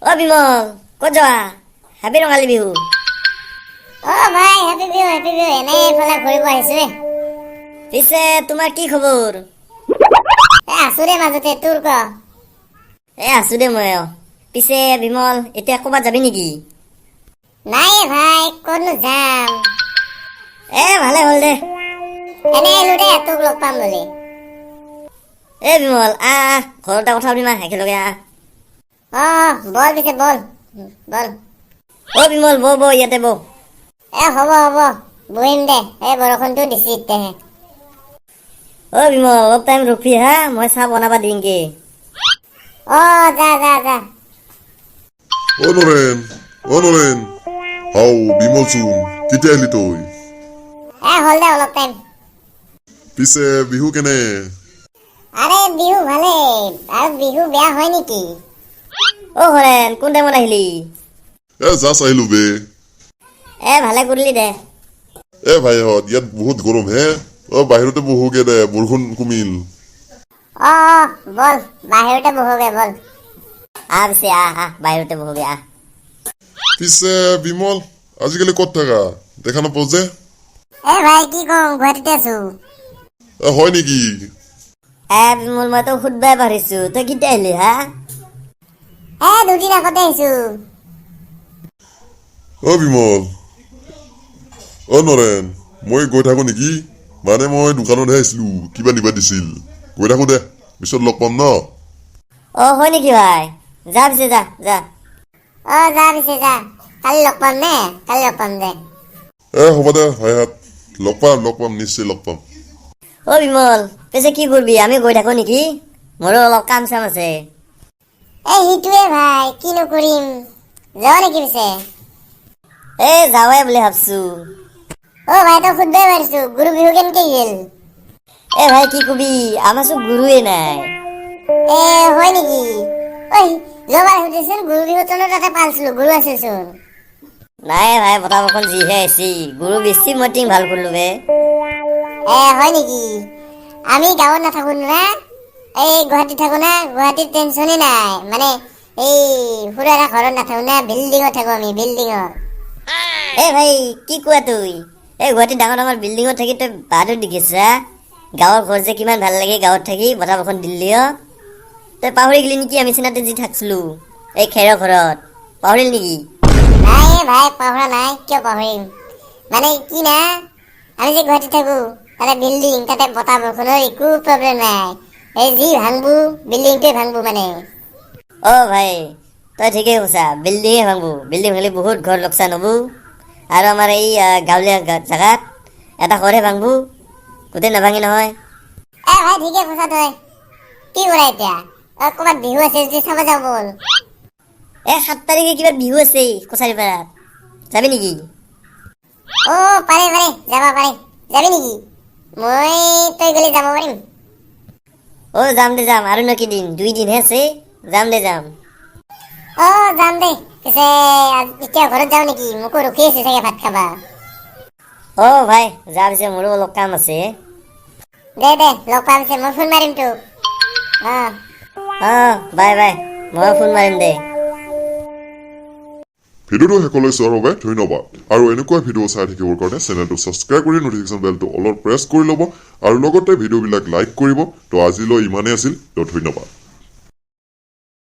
অ বিমল ক'ত যোৱা হেপী ৰঙালী বিহু ভাই হেপী বিহু এনেই এইফালে ঘূৰিব আহিছো পিছে তোমাৰ কি খবৰ আছো দে মাজতে তোৰ ক আছো দে মই পিছে বিমল এতিয়া ক'ৰবাত যাবি নেকি নাই ভাই ক'তনো যাম ভালে হ'ল দে এনেই আহিলো দে তোক লগ পাম বুলি বিমল আহ ঘৰতে কথা পাতিম একেলগে বল পিছে বল বিমল বৌ ইয়াতে বৌ হ'ব বহিম দে বৰষুণটো দিছি এতিয়াহে বিমল অলপ টাইম ৰখি হা মই চাহ বনাবা দিমগে যা নৰেন হাও বিমল চোন কেতিয়া আহিলি তই হ'ল দে অলপ টাইম পিছে বিহু কেনে আৰে বিহু ভালে আৰু বিহু বেয়া হয় নেকি হৰেন কোন টাইমত আহিলি জাষ্ট আহিলো বে ভালে কৰিলি দে ভাইহঁত ইয়াত বহুত গৰম হে বাহিৰতে বহুগে দে বৰষুণ কমিল বল বাহিৰতে বহোগে বল পিছে বাহিৰতে বহোগে পিছে বিমল আজিকালি ক'ত থাকা দেখা নাপাওঁ যে ভাই কি কম গুৱাহাটীতে আছো হয় নেকি বিমল মই তোক সুধবাই পাৰিছো তই কেতিয়া আহিলি দুদিন আগতে আহিছো বিমল নৰেন মই গৈ থাকো নেকি মানে মই দোকানতহে আহিছিলো কিবা নিবা দিছিল গৈ থাকো দে পিছত লগ পাম ন হয় নেকি ভাই যা পিছে যা যা পিছে যা কালি লগ পাম দে হ'ব দে ভাইহাত লগ পাম নিশ্চয় লগ পাম বিমল পিছে কি কৰিবি আমি গৈ থাকো নেকি মোৰো অলপ কাম চাম আছে সেইটোৱে ভাই কিনো কৰিম যাও নেকি পিছে যাওঁৱে বুলি ভাবছো ভাই তই সুধবাই পাৰিছো গুৰু বিহু কেনেকে গেল ভাই কি কবি আমাৰ চোন গুৰুৱে নাই হয় নেকি যোৱাবাৰ সুধিছিল গুৰু বিহু তহঁতৰ তাতে পালছিলো গুৰু আছিল চোন নাই ভাই পতাপখন যিহে আহিছি গুৰু বেছি মই টিং ভাল কৰিলো বে হয় নেকি আমি গাঁৱত নাথাকো না গুৱাহাটীত থাকো না গুৱাহাটীত টেনচনে নাই মানে সৰু এটা ঘৰত নাথাকো না বিল্ডিঙত থাকো আমি বিল্ডিঙত ভাই কি কোৱা তুই গুৱাহাটীত ডাঙৰ ডাঙৰ বিল্ডিঙত থাকি তই বাহাদুৰ দেখিছা গাঁৱৰ ঘৰ যে কিমান ভাল লাগে গাঁৱত থাকি বতাহখন দিল্লী তই পাহৰি গলি নেকি আমি চিনাতে যি থাকছিলো খেৰৰ ঘৰত পাহৰিল নেকি নাই ভাই পাহৰা নাই কিয় পাহৰিম মানে কি না আমি যে গুৱাহাটীত থাকো তাতে বিল্ডিং তাতে বতাহ বৰষুণৰ একো প্ৰব্লেম নাই যি ভাঙবো বিল্ডিংটোৱে ভাঙবো মানে ভাই তই ঠিকেই কৈছা বিল্ডিঙে ভাঙবো বিল্ডিং ভাঙলি বহুত ঘৰ লোকচান হবো আৰু আমাৰ এই গাঁৱলীয়া জেগাত এটা ঘৰহে ভাঙবো গোটেই নাভাঙি নহয় ভাই ঠিকে কৈছা তই কি কৰা এতিয়া ক'ৰবাত বিহু আছে যদি চাব যাওঁ ব'ল 7 তাৰিখে কিবা বিহু আছে কছাৰীপাৰাত যাবি নেকি পাৰে যাব পাৰে যাবি নেকি মই তই গ'লে যাব পাৰিম যাম দে যাম আৰু ন কেইদিন 2 দিনহে আছে যাম দে যাম পিছে এতিয়া ঘৰত যাওঁ নেকি মোকো ৰখি আছে চাগে ভাত খাবা ভাই যা পিছে মোৰো অলপ কাম আছে দে লগ পাম পিছে মই ফোন মাৰিম তোক বাই মই ফোন মাৰিম দে ভিডিঅ'টো শেষলৈ চোৱাৰ বাবে ধন্যবাদ আৰু এনেকুৱা ভিডিঅ' চাই থাকিবৰ কাৰণে চেনেলটো ছাবস্ক্ৰাইব কৰি নটিফিকেশ্যন বেলটো অলপ প্ৰেছ কৰি ল'ব আৰু লগতে ভিডিঅ'বিলাক লাইক কৰিব তো আজিলৈ ইমানেই আছিল তো ধন্যবাদ